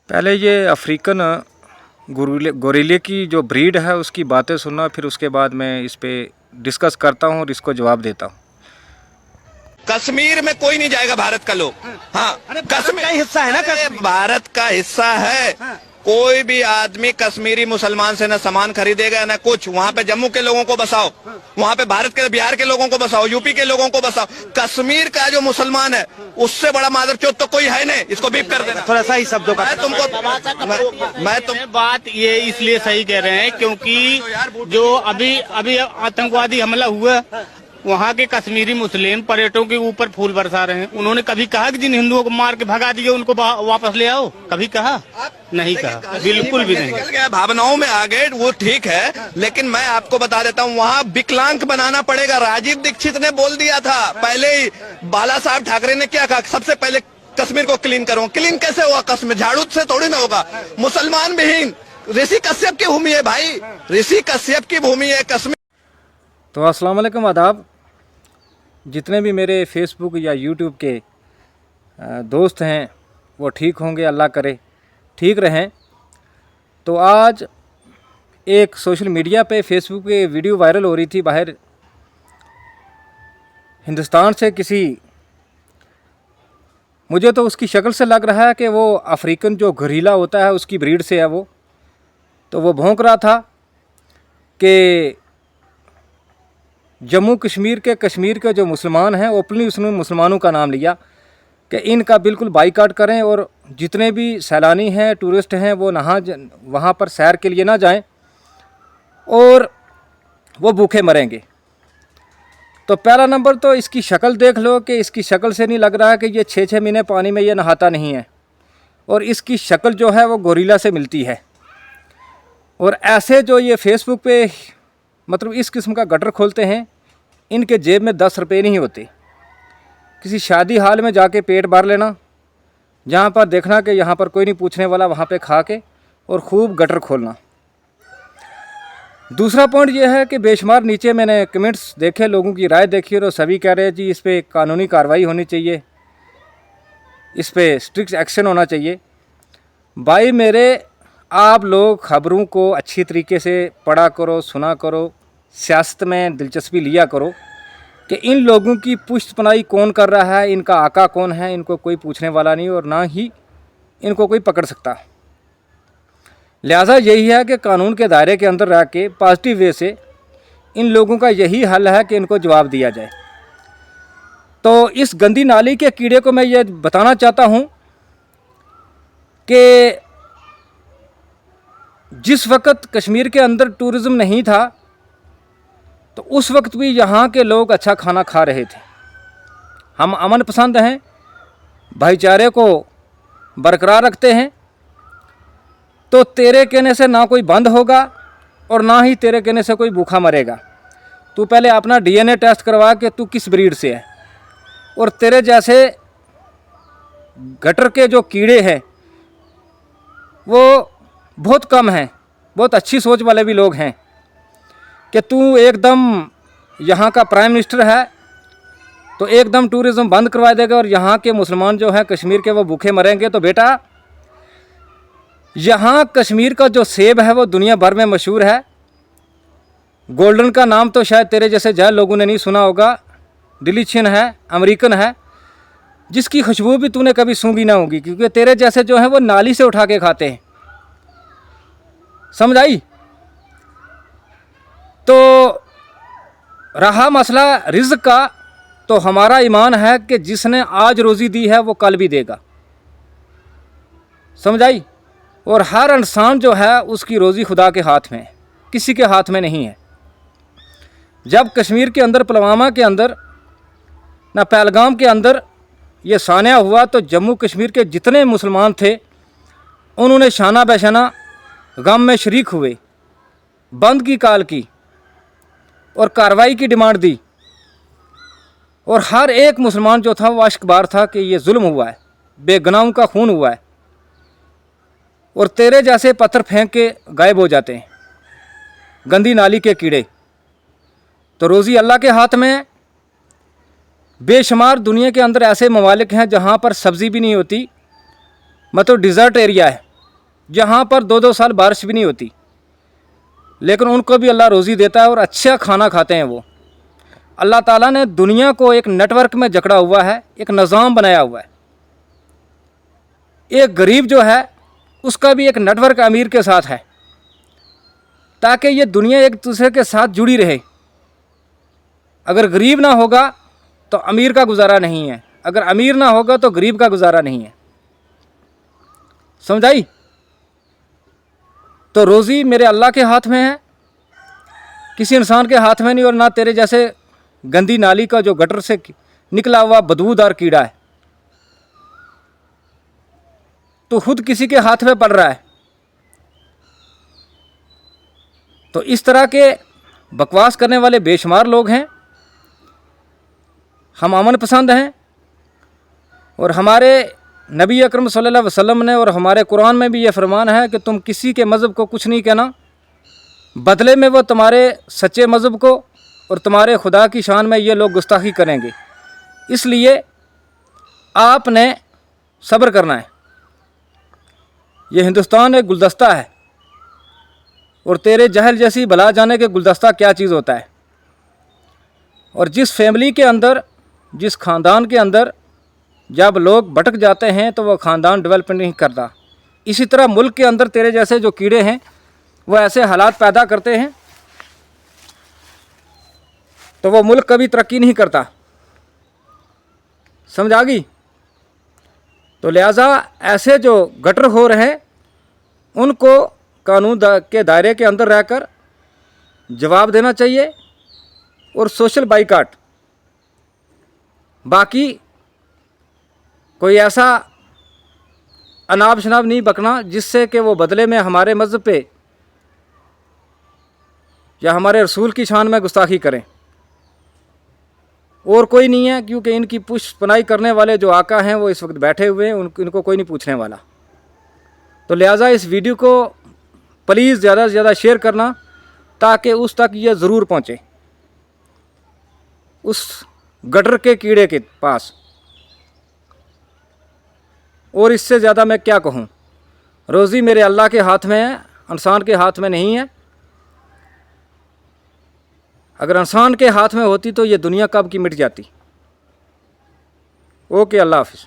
पहले ये अफ्रीकन गोरिल्ले की जो ब्रीड है उसकी बातें सुनना, फिर उसके बाद मैं इस पे डिस्कस करता हूँ और इसको जवाब देता हूँ। कश्मीर में कोई नहीं जाएगा भारत का लोग। हाँ, कश्मीर का हिस्सा है ना, कश्मीर भारत का हिस्सा है। कोई भी आदमी कश्मीरी मुसलमान से न सामान खरीदेगा न कुछ। वहाँ पे जम्मू के लोगों को बसाओ, वहाँ पे भारत के बिहार के लोगों को बसाओ, यूपी के लोगों को बसाओ। कश्मीर का जो मुसलमान है उससे बड़ा मादरचोद तो कोई है नहीं। इसको बीप कर देना थोड़ा सा ही शब्दों का। मैं तुम बात ये इसलिए सही कह रहे हैं क्योंकि जो अभी आतंकवादी हमला हुआ, वहाँ के कश्मीरी मुस्लिम पर्यटकों के ऊपर फूल बरसा रहे हैं। उन्होंने कभी कहा कि जिन हिंदुओं को मार के भगा दिए उनको वापस ले आओ? कभी कहा? नहीं कहा, बिल्कुल भी नहीं। भावनाओं में आ गए वो ठीक है, लेकिन मैं आपको बता देता हूँ वहाँ विकलांग बनाना पड़ेगा। राजीव दीक्षित ने बोल दिया था पहले ही। बाला साहब ठाकरे ने क्या कहा? सबसे पहले कश्मीर को क्लीन करो। क्लीन कैसे हुआ? कश्मीर झाड़ू से थोड़ी ना होगा। मुसलमान विहीन ऋषि कश्यप की भूमि है भाई, ऋषि कश्यप की भूमि है कश्मीर। तो अस्सलाम वालेकुम, आदाब। जितने भी मेरे फेसबुक या यूट्यूब के दोस्त हैं वो ठीक होंगे, अल्लाह करे ठीक रहें। तो आज एक सोशल मीडिया पे फेसबुक पे वीडियो वायरल हो रही थी बाहर हिंदुस्तान से किसी, मुझे तो उसकी शक्ल से लग रहा है कि वो अफ्रीकन जो गोरिल्ला होता है उसकी ब्रीड से है वो। तो वो भौंक रहा था कि जम्मू कश्मीर के जो मुसलमान हैं, ओपनली उसने मुसलमानों का नाम लिया कि इनका बिल्कुल बाइकाट करें और जितने भी सैलानी हैं, टूरिस्ट हैं, वो वहाँ पर सैर के लिए ना जाएं और वो भूखे मरेंगे। तो पहला नंबर तो इसकी शक्ल देख लो कि इसकी शक्ल से नहीं लग रहा है कि ये 6-6 महीने पानी में ये नहाता नहीं है, और इसकी शक्ल जो है वो गोरिल्ला से मिलती है। और ऐसे जो ये फेसबुक पे मतलब इस किस्म का गटर खोलते हैं, इनके जेब में 10 रुपये नहीं होते। किसी शादी हाल में जाके पेट भर लेना, जहाँ पर देखना कि यहाँ पर कोई नहीं पूछने वाला, वहाँ पे खा के और खूब गटर खोलना। दूसरा पॉइंट ये है कि बेशुमार नीचे मैंने कमेंट्स देखे, लोगों की राय देखी, और सभी कह रहे हैं जी इस पर कानूनी कार्रवाई होनी चाहिए, इस पर स्ट्रिक्ट एक्शन होना चाहिए। भाई मेरे, आप लोग ख़बरों को अच्छी तरीके से पढ़ा करो, सुना करो, सियासत में दिलचस्पी लिया करो कि इन लोगों की पुश्तपनाही कौन कर रहा है, इनका आका कौन है। इनको कोई पूछने वाला नहीं और ना ही इनको कोई पकड़ सकता। लिहाजा यही है कि कानून के दायरे के अंदर रह के पॉजिटिव वे से इन लोगों का यही हल है कि इनको जवाब दिया जाए। तो इस गंदी नाली के कीड़े को मैं ये बताना चाहता हूँ कि जिस वक्त कश्मीर के अंदर टूरिज़्म नहीं था तो उस वक्त भी यहाँ के लोग अच्छा खाना खा रहे थे। हम अमन पसंद हैं, भाईचारे को बरकरार रखते हैं। तो तेरे कहने से ना कोई बंद होगा और ना ही तेरे कहने से कोई भूखा मरेगा। तू पहले अपना डीएनए टेस्ट करवा कि तू किस ब्रीड से है। और तेरे जैसे गटर के जो कीड़े हैं वो बहुत कम हैं। बहुत अच्छी सोच वाले भी लोग हैं कि तू एकदम यहाँ का प्राइम मिनिस्टर है तो एकदम टूरिज़्म बंद करवा देगा और यहाँ के मुसलमान जो हैं कश्मीर के वो भूखे मरेंगे। तो बेटा, यहाँ कश्मीर का जो सेब है वो दुनिया भर में मशहूर है। गोल्डन का नाम तो शायद तेरे जैसे जय लोगों ने नहीं सुना होगा। डिलीशियन है, अमेरिकन है, जिसकी खुशबू भी तूने कभी सूंघी ना होगी, क्योंकि तेरे जैसे जो हैं वो नाली से उठा के खाते हैं। समझ आई? तो रहा मसला रिज़्क़ का, तो हमारा ईमान है कि जिसने आज रोज़ी दी है वो कल भी देगा। समझ आई? और हर इंसान जो है उसकी रोज़ी खुदा के हाथ में है, किसी के हाथ में नहीं है। जब कश्मीर के अंदर, पुलवामा के अंदर, ना पहलगाम के अंदर ये सानिया हुआ तो जम्मू कश्मीर के जितने मुसलमान थे उन्होंने शाना बेशाना गम में शरीक हुए, बंद की कॉल की और कार्रवाई की डिमांड दी। और हर एक मुसलमान जो था वो अश्कबार था कि ये जुल्म हुआ है, बेगुनाहों का खून हुआ है। और तेरे जैसे पत्थर फेंक के गायब हो जाते हैं गंदी नाली के कीड़े। तो रोज़ी अल्लाह के हाथ में है। बेशुमार दुनिया के अंदर ऐसे ममालिक हैं जहाँ पर सब्ज़ी भी नहीं होती, मतलब डिज़र्ट एरिया है, जहाँ पर 2-2 साल बारिश भी नहीं होती, लेकिन उनको भी अल्लाह रोज़ी देता है और अच्छा खाना खाते हैं वो। अल्लाह ताला ने दुनिया को एक नेटवर्क में जकड़ा हुआ है, एक निज़ाम बनाया हुआ है। एक गरीब जो है उसका भी एक नेटवर्क अमीर के साथ है, ताकि ये दुनिया एक दूसरे के साथ जुड़ी रहे। अगर गरीब ना होगा तो अमीर का गुजारा नहीं है, अगर अमीर ना होगा तो गरीब का गुजारा नहीं है। समझाई? तो रोज़ी मेरे अल्लाह के हाथ में है, किसी इंसान के हाथ में नहीं, और ना तेरे जैसे गंदी नाली का जो गटर से निकला हुआ बदबूदार कीड़ा है, तो खुद किसी के हाथ में पड़ रहा है। तो इस तरह के बकवास करने वाले बेशुमार लोग हैं। हम अमन पसंद हैं, और हमारे नबी अकरम सल्लल्लाहु अलैहि वसल्लम ने और हमारे कुरान में भी ये फरमान है कि तुम किसी के मज़हब को कुछ नहीं कहना, बदले में वो तुम्हारे सच्चे मज़हब को और तुम्हारे खुदा की शान में ये लोग गुस्ताखी करेंगे। इसलिए आपने सब्र करना है। ये हिंदुस्तान एक गुलदस्ता है, और तेरे जहल जैसी भला जाने के गुलदस्ता क्या चीज़ होता है। और जिस फैमिली के अंदर, जिस ख़ानदान के अंदर जब लोग भटक जाते हैं तो वह ख़ानदान डेवलप नहीं करता। इसी तरह मुल्क के अंदर तेरे जैसे जो कीड़े हैं वो ऐसे हालात पैदा करते हैं तो वो मुल्क कभी तरक्की नहीं करता। समझ आ गई? तो लिहाजा ऐसे जो गटर हो रहे हैं उनको कानून के दायरे के अंदर रहकर जवाब देना चाहिए और सोशल बाइकाट। बाकी कोई ऐसा अनाब शनाब नहीं बकना जिससे कि वो बदले में हमारे मज़हब पे या हमारे रसूल की शान में गुस्ताखी करें। और कोई नहीं है, क्योंकि इनकी पुष्पनाई करने वाले जो आका हैं वो इस वक्त बैठे हुए हैं, इनको कोई नहीं पूछने वाला। तो लिहाजा इस वीडियो को प्लीज़ ज़्यादा से ज़्यादा शेयर करना, ताकि उस तक ये ज़रूर पहुँचे, उस गटर के कीड़े के पास। और इससे ज़्यादा मैं क्या कहूँ। रोज़ी मेरे अल्लाह के हाथ में है, इंसान के हाथ में नहीं है। अगर इंसान के हाथ में होती तो ये दुनिया कब की मिट जाती। ओके, अल्लाह हाफ़िज़।